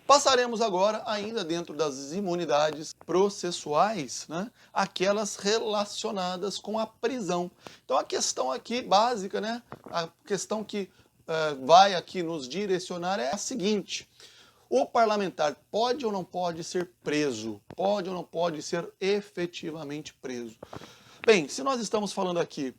Passaremos agora, ainda dentro das imunidades processuais, né, aquelas relacionadas com a prisão. Então a questão aqui básica, né, a questão que vai aqui nos direcionar é a seguinte: o parlamentar pode ou não pode ser preso? Pode ou não pode ser efetivamente preso? Bem, se nós estamos falando aqui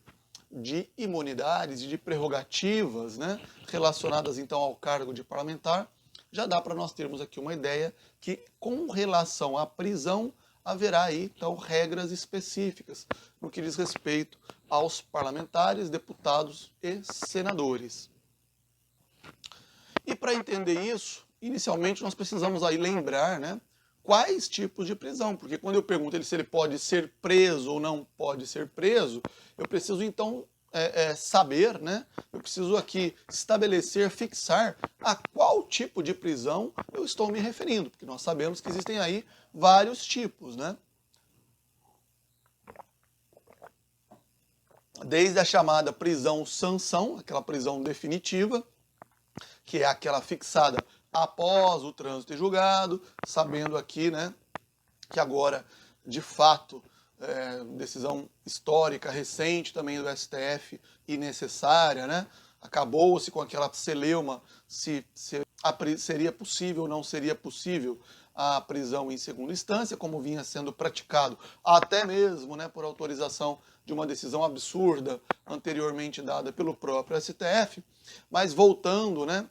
de imunidades e de prerrogativas, né, relacionadas então ao cargo de parlamentar, já dá para nós termos aqui uma ideia que, com relação à prisão, haverá aí então regras específicas no que diz respeito aos parlamentares, deputados e senadores. E para entender isso, inicialmente nós precisamos aí lembrar, né, quais tipos de prisão, porque quando eu pergunto se ele pode ser preso ou não pode ser preso, eu preciso então saber, né, eu preciso aqui estabelecer, fixar a qual tipo de prisão eu estou me referindo, porque nós sabemos que existem aí vários tipos, né? Desde a chamada prisão sanção, aquela prisão definitiva, que é aquela fixada após o trânsito em julgado, sabendo aqui, né, que agora, de fato, decisão histórica recente também do STF e necessária, né, acabou-se com aquela celeuma se seria possível ou não seria possível a prisão em segunda instância, como vinha sendo praticado até mesmo, né, por autorização de uma decisão absurda anteriormente dada pelo próprio STF. Mas voltando, né,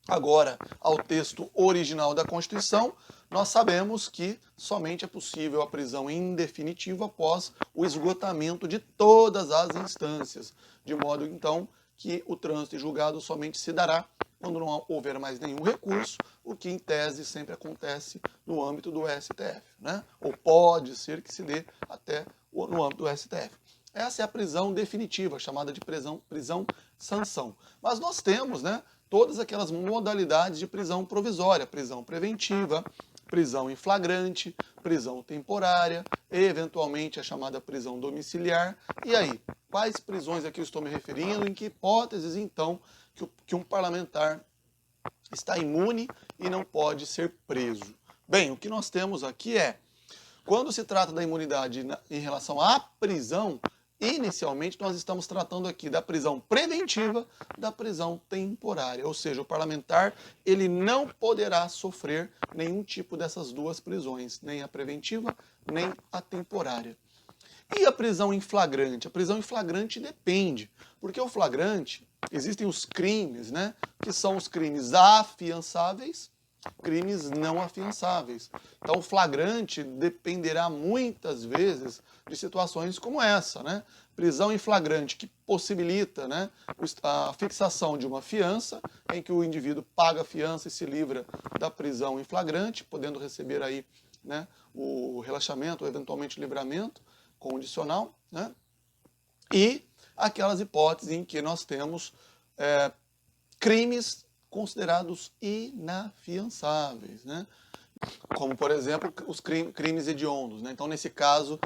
agora ao texto original da Constituição, nós sabemos que somente é possível a prisão em definitivo após o esgotamento de todas as instâncias, de modo então que o trânsito em julgado somente se dará quando não houver mais nenhum recurso, o que em tese sempre acontece no âmbito do STF, né? Ou pode ser que se dê até no âmbito do STF. Essa é a prisão definitiva, chamada de prisão sanção. Mas nós temos, né, todas aquelas modalidades de prisão provisória, prisão preventiva, prisão em flagrante, prisão temporária, e eventualmente a chamada prisão domiciliar. E aí, quais prisões aqui eu estou me referindo? Em que hipóteses, então, que um parlamentar está imune e não pode ser preso? Bem, o que nós temos aqui é, quando se trata da imunidade em relação à prisão, inicialmente nós estamos tratando aqui da prisão preventiva, da prisão temporária, ou seja, o parlamentar ele não poderá sofrer nenhum tipo dessas duas prisões, nem a preventiva, nem a temporária. E a prisão em flagrante? A prisão em flagrante depende, porque o flagrante, existem os crimes, né, que são os crimes afiançáveis, crimes não afiançáveis. Então, o flagrante dependerá muitas vezes de situações como essa, né? Prisão em flagrante que possibilita, né, a fixação de uma fiança, em que o indivíduo paga a fiança e se livra da prisão em flagrante, podendo receber aí, né, o relaxamento ou eventualmente livramento condicional, né? E aquelas hipóteses em que nós temos crimes considerados inafiançáveis, né? Como, por exemplo, os crimes hediondos, né? Então, nesse caso,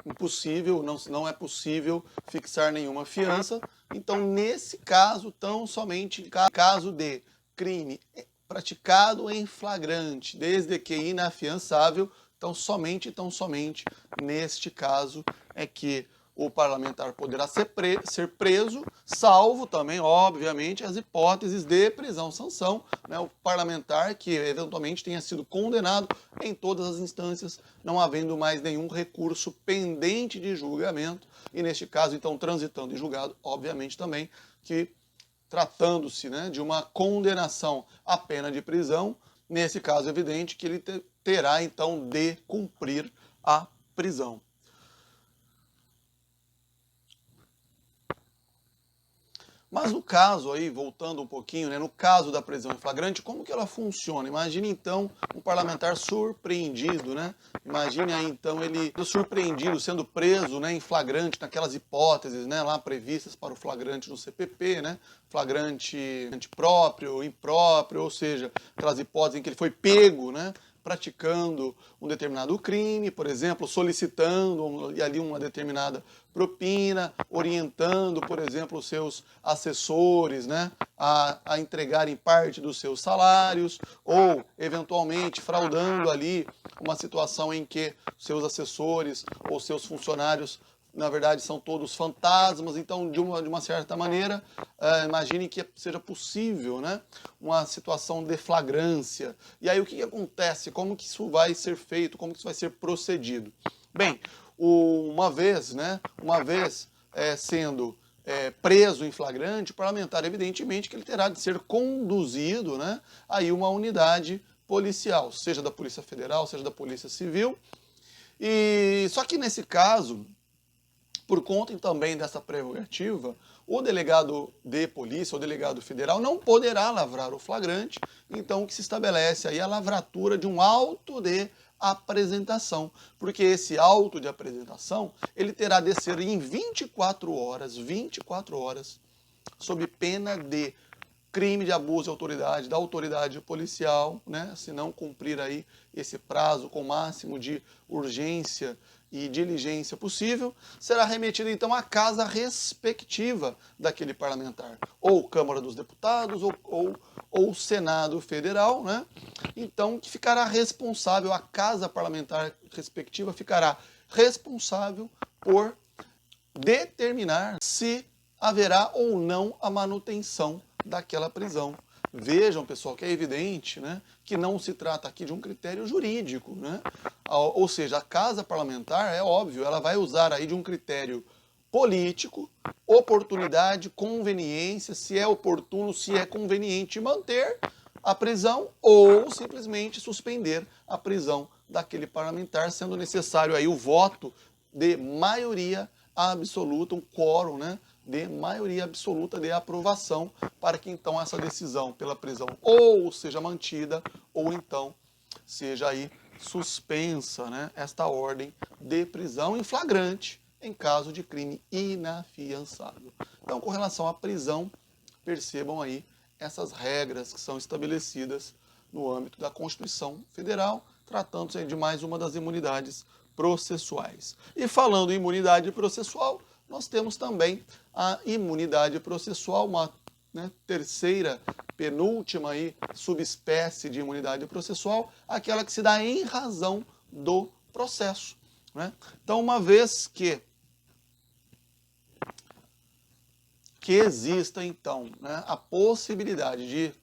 impossível, não é possível fixar nenhuma fiança. Então, nesse caso, tão somente em caso de crime praticado em flagrante, desde que inafiançável, tão somente neste caso é que o parlamentar poderá ser preso, salvo também, obviamente, as hipóteses de prisão-sanção, né? O parlamentar que eventualmente tenha sido condenado em todas as instâncias, não havendo mais nenhum recurso pendente de julgamento, e neste caso, então, transitando em julgado, obviamente também, que tratando-se, né, de uma condenação à pena de prisão, nesse caso é evidente que ele terá, então, de cumprir a prisão. Mas no caso aí, voltando um pouquinho, né, no caso da prisão em flagrante, como que ela funciona? Imagine então um parlamentar surpreendido, né? Imagine aí então ele surpreendido, sendo preso, né, em flagrante, naquelas hipóteses, né, lá previstas para o flagrante no CPP, né? Flagrante próprio, impróprio, ou seja, aquelas hipóteses em que ele foi pego, né, praticando um determinado crime, por exemplo, solicitando ali uma determinada propina, orientando, por exemplo, os seus assessores, né, a entregarem parte dos seus salários, ou eventualmente fraudando ali uma situação em que seus assessores ou seus funcionários, na verdade, são todos fantasmas. Então, de uma certa maneira, imagine que seja possível, né, uma situação de flagrância. E aí o que acontece? Como que isso vai ser feito? Como que isso vai ser procedido? Bem, uma vez sendo preso em flagrante, o parlamentar, evidentemente, que ele terá de ser conduzido, né, aí uma unidade policial, seja da Polícia Federal, seja da Polícia Civil. E só que nesse caso, por conta também dessa prerrogativa, o delegado de polícia, o delegado federal, não poderá lavrar o flagrante. Então, o que se estabelece aí é a lavratura de um auto de apresentação, porque esse auto de apresentação, ele terá de ser em 24 horas, sob pena de crime de abuso de autoridade, da autoridade policial, né, se não cumprir aí esse prazo com o máximo de urgência e diligência possível, será remetido então à casa respectiva daquele parlamentar, ou Câmara dos Deputados, ou Senado Federal, né? Então, que ficará responsável, a casa parlamentar respectiva ficará responsável por determinar se haverá ou não a manutenção daquela prisão. Vejam, pessoal, que é evidente, né, que não se trata aqui de um critério jurídico, né? Ou seja, a casa parlamentar, é óbvio, ela vai usar aí de um critério político, oportunidade, conveniência, se é oportuno, se é conveniente manter a prisão ou simplesmente suspender a prisão daquele parlamentar, sendo necessário aí o voto de maioria absoluta, um quórum, né, de maioria absoluta de aprovação, para que então essa decisão pela prisão ou seja mantida, ou então seja aí suspensa, né, esta ordem de prisão em flagrante em caso de crime inafiançável. Então, com relação à prisão, percebam aí essas regras que são estabelecidas no âmbito da Constituição Federal, tratando-se de mais uma das imunidades processuais. E falando em imunidade processual, nós temos também a imunidade processual, uma, né, terceira, penúltima aí, subespécie de imunidade processual, aquela que se dá em razão do processo, né? Então, uma vez que exista, então, né, a possibilidade de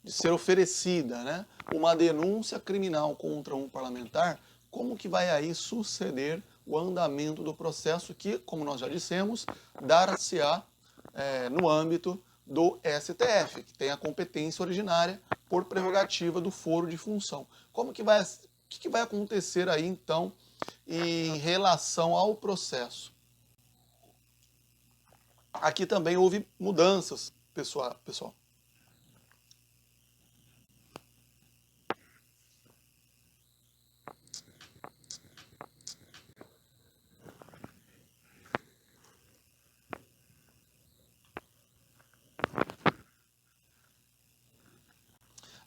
ser oferecida, né, uma denúncia criminal contra um parlamentar, como que vai aí suceder o andamento do processo que, como nós já dissemos, dar-se-á no âmbito do STF, que tem a competência originária por prerrogativa do foro de função. O que vai acontecer aí, então, em relação ao processo? Aqui também houve mudanças, pessoal.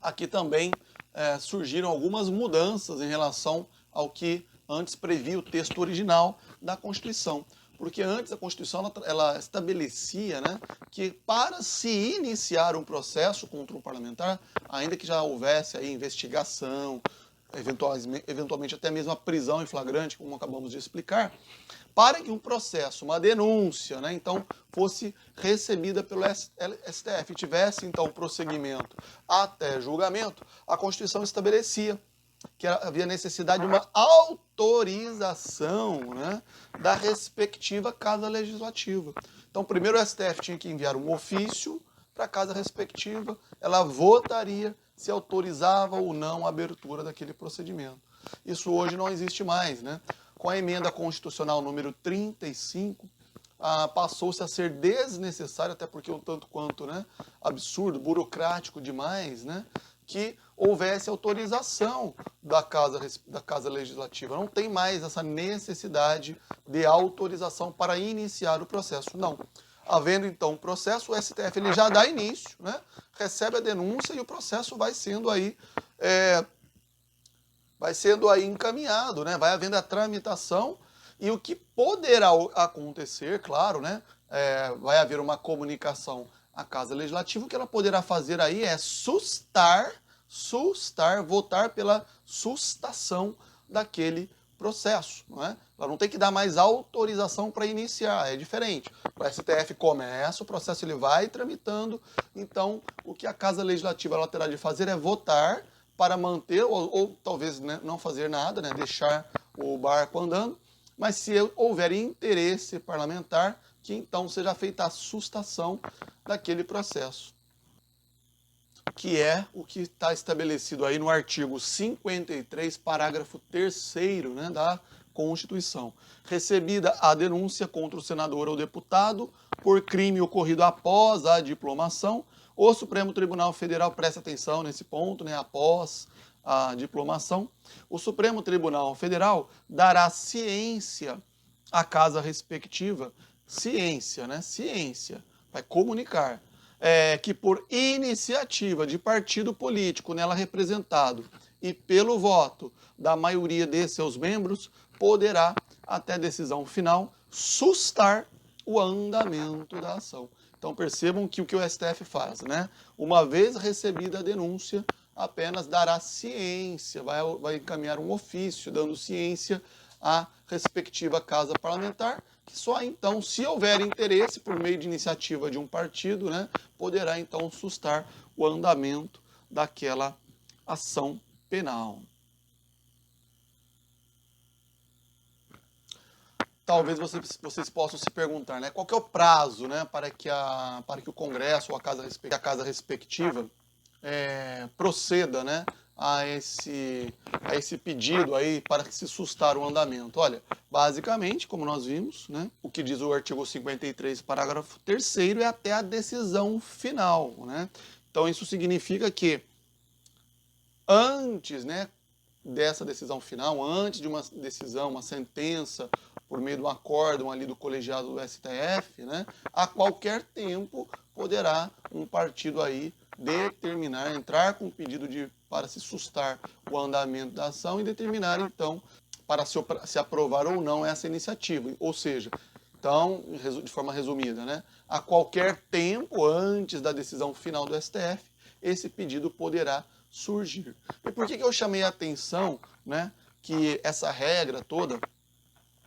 Aqui também surgiram algumas mudanças em relação ao que antes previa o texto original da Constituição. Porque antes a Constituição ela estabelecia, né, que para se iniciar um processo contra um parlamentar, ainda que já houvesse aí investigação, eventualmente até mesmo a prisão em flagrante, como acabamos de explicar, para que um processo, uma denúncia, né, então fosse recebida pelo STF, tivesse então prosseguimento até julgamento, a Constituição estabelecia que havia necessidade de uma autorização, né, da respectiva casa legislativa. Então, primeiro o STF tinha que enviar um ofício para a casa respectiva, ela votaria se autorizava ou não a abertura daquele procedimento. Isso hoje não existe mais, né? Com a emenda constitucional número 35, passou-se a ser desnecessário, até porque um tanto quanto, né, absurdo, burocrático demais, né, que houvesse autorização da casa legislativa. Não tem mais essa necessidade de autorização para iniciar o processo, não. Havendo então o processo, o STF ele já dá início, né, recebe a denúncia e o processo vai sendo aí vai sendo aí encaminhado, né? Vai havendo a tramitação e o que poderá acontecer, claro, né? Vai haver uma comunicação à Casa Legislativa, o que ela poderá fazer aí é votar pela sustação daquele processo, não é? Ela não tem que dar mais autorização para iniciar, é diferente. O STF começa, o processo ele vai tramitando, então o que a Casa Legislativa ela terá de fazer é votar para manter, ou talvez, né, não fazer nada, né, deixar o barco andando, mas se houver interesse parlamentar, que então seja feita a sustação daquele processo, que é o que está estabelecido aí no artigo 53, parágrafo 3º, né, da Constituição. Recebida a denúncia contra o senador ou deputado por crime ocorrido após a diplomação, o Supremo Tribunal Federal, presta atenção nesse ponto, né, após a diplomação, o Supremo Tribunal Federal dará ciência à casa respectiva, ciência, né, ciência, vai comunicar, que por iniciativa de partido político nela representado e pelo voto da maioria de seus membros, poderá, até decisão final, sustar o andamento da ação. Então percebam que o STF faz, né? Uma vez recebida a denúncia, apenas dará ciência, vai encaminhar um ofício dando ciência à respectiva casa parlamentar, que só então, se houver interesse por meio de iniciativa de um partido, né, poderá então sustar o andamento daquela ação penal. Talvez vocês possam se perguntar, né, qual que é o prazo, né, para que o Congresso ou a casa respectiva proceda, né, a esse pedido aí para se sustar o andamento. Olha, basicamente, como nós vimos, né, o que diz o artigo 53, parágrafo 3º, é até a decisão final, né? Então isso significa que antes, né, dessa decisão final, antes de uma decisão, uma sentença, por meio de um acórdão ali do colegiado do STF, né, a qualquer tempo poderá um partido aí determinar, entrar com pedido para se sustar o andamento da ação e determinar, então, para se aprovar ou não essa iniciativa. Ou seja, então, de forma resumida, né, a qualquer tempo antes da decisão final do STF, esse pedido poderá surgir. E por que eu chamei a atenção, né, que essa regra toda,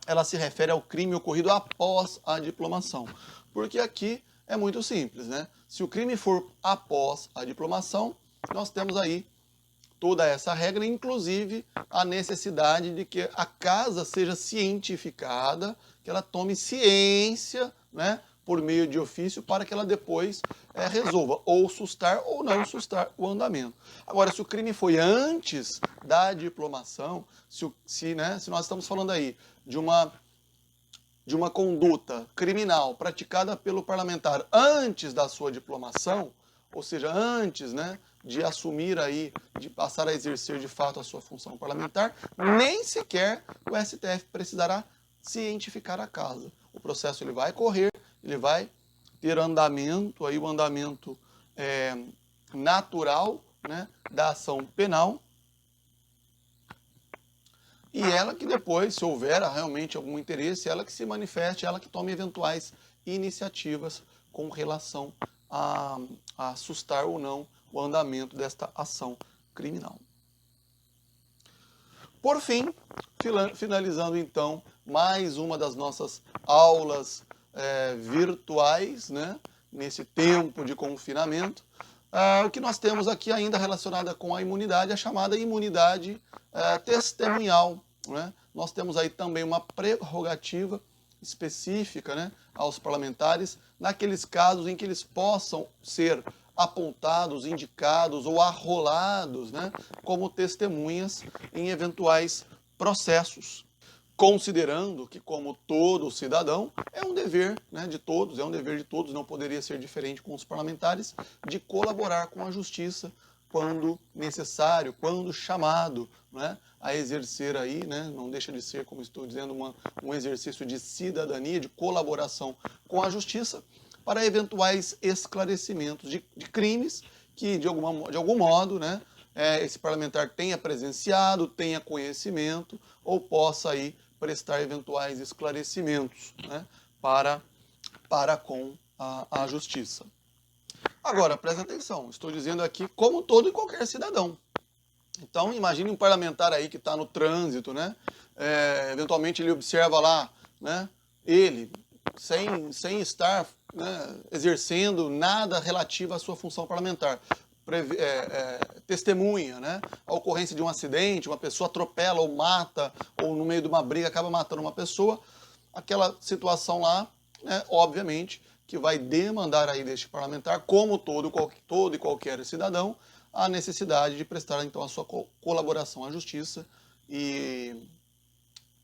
ela se refere ao crime ocorrido após a diplomação? Porque aqui é muito simples, né? Se o crime for após a diplomação, nós temos aí toda essa regra, inclusive a necessidade de que a casa seja cientificada, que ela tome ciência, né, por meio de ofício, para que ela depois resolva ou sustar ou não sustar o andamento. Agora, se o crime foi antes da diplomação, se nós estamos falando aí de uma conduta criminal praticada pelo parlamentar antes da sua diplomação, ou seja, antes, né, de assumir aí, de passar a exercer de fato a sua função parlamentar, nem sequer o STF precisará cientificar a casa. O processo ele vai correr, ele vai ter andamento, aí o andamento natural, né, da ação penal, e ela que depois, se houver realmente algum interesse, ela que se manifeste, ela que tome eventuais iniciativas com relação a sustar ou não o andamento desta ação criminal. Por fim, finalizando então mais uma das nossas aulas virtuais, né, nesse tempo de confinamento, o que nós temos aqui ainda relacionada com a imunidade, a chamada imunidade testemunhal, né? Nós temos aí também uma prerrogativa específica, né, aos parlamentares, naqueles casos em que eles possam ser apontados, indicados ou arrolados, né, como testemunhas em eventuais processos, considerando que, como todo cidadão, é um dever, né, de todos, não poderia ser diferente com os parlamentares, de colaborar com a justiça quando necessário, quando chamado, né, a exercer aí, né, não deixa de ser, como estou dizendo, um exercício de cidadania, de colaboração com a justiça, para eventuais esclarecimentos de crimes que, de algum modo, né, esse parlamentar tenha presenciado, tenha conhecimento ou possa aí prestar eventuais esclarecimentos, né, para com a justiça. Agora, presta atenção, estou dizendo aqui como todo e qualquer cidadão. Então, imagine um parlamentar aí que está no trânsito, né? Eventualmente ele observa lá, né? Ele, sem estar, né, exercendo nada relativo à sua função parlamentar. Testemunha, né? A ocorrência de um acidente, uma pessoa atropela ou mata, ou no meio de uma briga acaba matando uma pessoa. Aquela situação lá, né, obviamente, que vai demandar aí deste parlamentar, como todo e qualquer cidadão, a necessidade de prestar, então, a sua colaboração à justiça e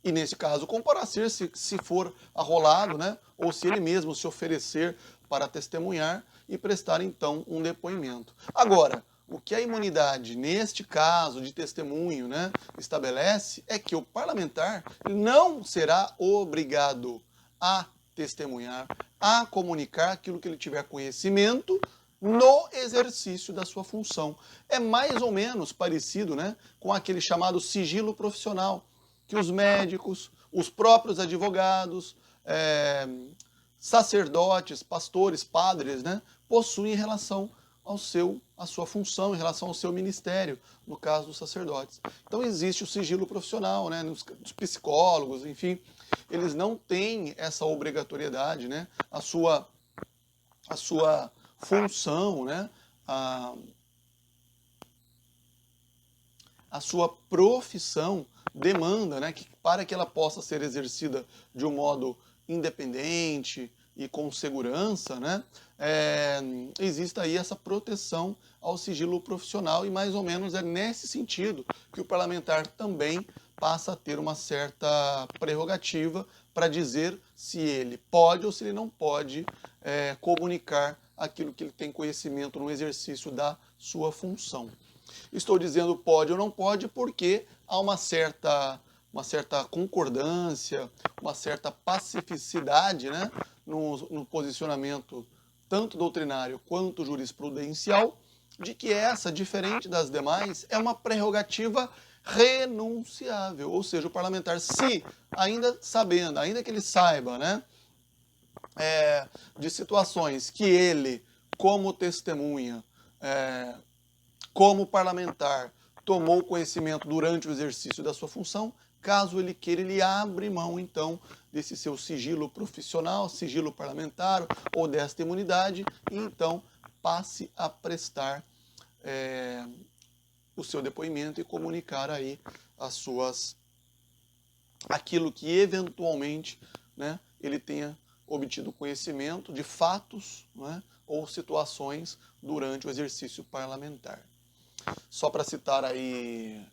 nesse caso, comparecer se for arrolado, né, ou se ele mesmo se oferecer para testemunhar e prestar, então, um depoimento. Agora, o que a imunidade, neste caso de testemunho, né, estabelece é que o parlamentar não será obrigado a testemunhar, a comunicar aquilo que ele tiver conhecimento no exercício da sua função. É mais ou menos parecido, né, com aquele chamado sigilo profissional, que os médicos, os próprios advogados, sacerdotes, pastores, padres, né, possuem em relação à sua função, em relação ao seu ministério, no caso dos sacerdotes. Então existe o sigilo profissional, né, dos psicólogos, enfim, eles não têm essa obrigatoriedade, né, a sua função, né, a sua profissão demanda, né, que para que ela possa ser exercida de um modo independente e com segurança, né, existe aí essa proteção ao sigilo profissional e mais ou menos é nesse sentido que o parlamentar também passa a ter uma certa prerrogativa para dizer se ele pode ou se ele não pode comunicar aquilo que ele tem conhecimento no exercício da sua função. Estou dizendo pode ou não pode porque há uma certa concordância, uma certa pacificidade, né, no posicionamento tanto doutrinário quanto jurisprudencial, de que essa, diferente das demais, é uma prerrogativa renunciável. Ou seja, o parlamentar, se ainda sabendo, ainda que ele saiba, né, de situações que ele, como testemunha, como parlamentar, tomou conhecimento durante o exercício da sua função, caso ele queira, ele abre mão, então, desse seu sigilo profissional, sigilo parlamentar ou desta imunidade, e então passe a prestar o seu depoimento e comunicar aí aquilo que eventualmente, né, ele tenha obtido conhecimento de fatos, né, ou situações durante o exercício parlamentar. Só para citar aí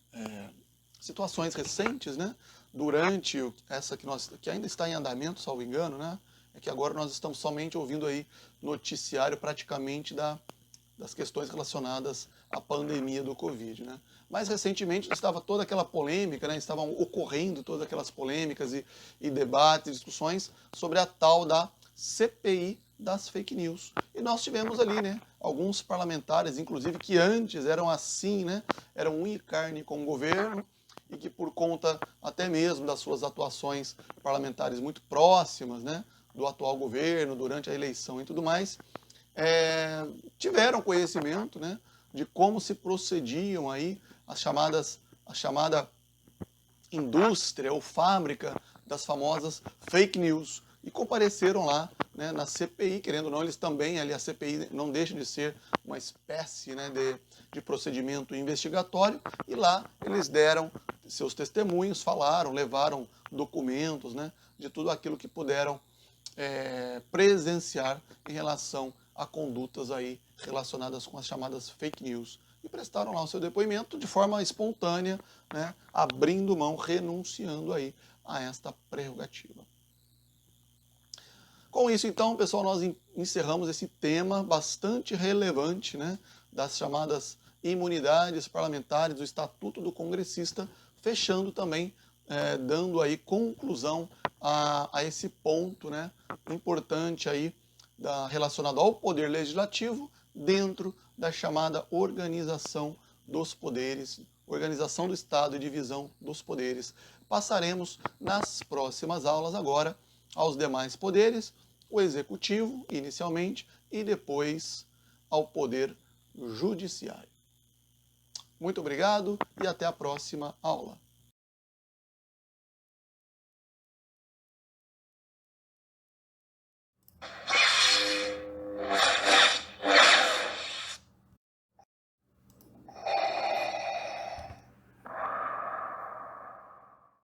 situações recentes, né, durante essa que ainda está em andamento, salvo engano, né, é que agora nós estamos somente ouvindo aí noticiário praticamente das questões relacionadas à pandemia do Covid, né. Mais recentemente estava toda aquela polêmica, né, estavam ocorrendo todas aquelas polêmicas e debates, discussões sobre a tal da CPI das fake news. E nós tivemos ali, né, alguns parlamentares, inclusive, que antes eram assim, né, eram unha e carne com o governo, e que por conta até mesmo das suas atuações parlamentares muito próximas, né, do atual governo, durante a eleição e tudo mais, tiveram conhecimento, né, de como se procediam aí a chamada indústria ou fábrica das famosas fake news, e compareceram lá, né, na CPI, querendo ou não, eles também, ali a CPI não deixa de ser uma espécie, né, de procedimento investigatório, e lá eles deram seus testemunhos, falaram, levaram documentos, né, de tudo aquilo que puderam presenciar em relação a condutas aí relacionadas com as chamadas fake news. E prestaram lá o seu depoimento de forma espontânea, né, abrindo mão, renunciando aí a esta prerrogativa. Com isso, então, pessoal, nós encerramos esse tema bastante relevante, né, das chamadas imunidades parlamentares, do Estatuto do Congressista, fechando também, dando aí conclusão a esse ponto, né, importante aí, relacionado ao Poder Legislativo, dentro da chamada organização dos poderes, organização do Estado e divisão dos poderes. Passaremos nas próximas aulas agora aos demais poderes, o executivo inicialmente e depois ao poder judiciário. Muito obrigado e até a próxima aula.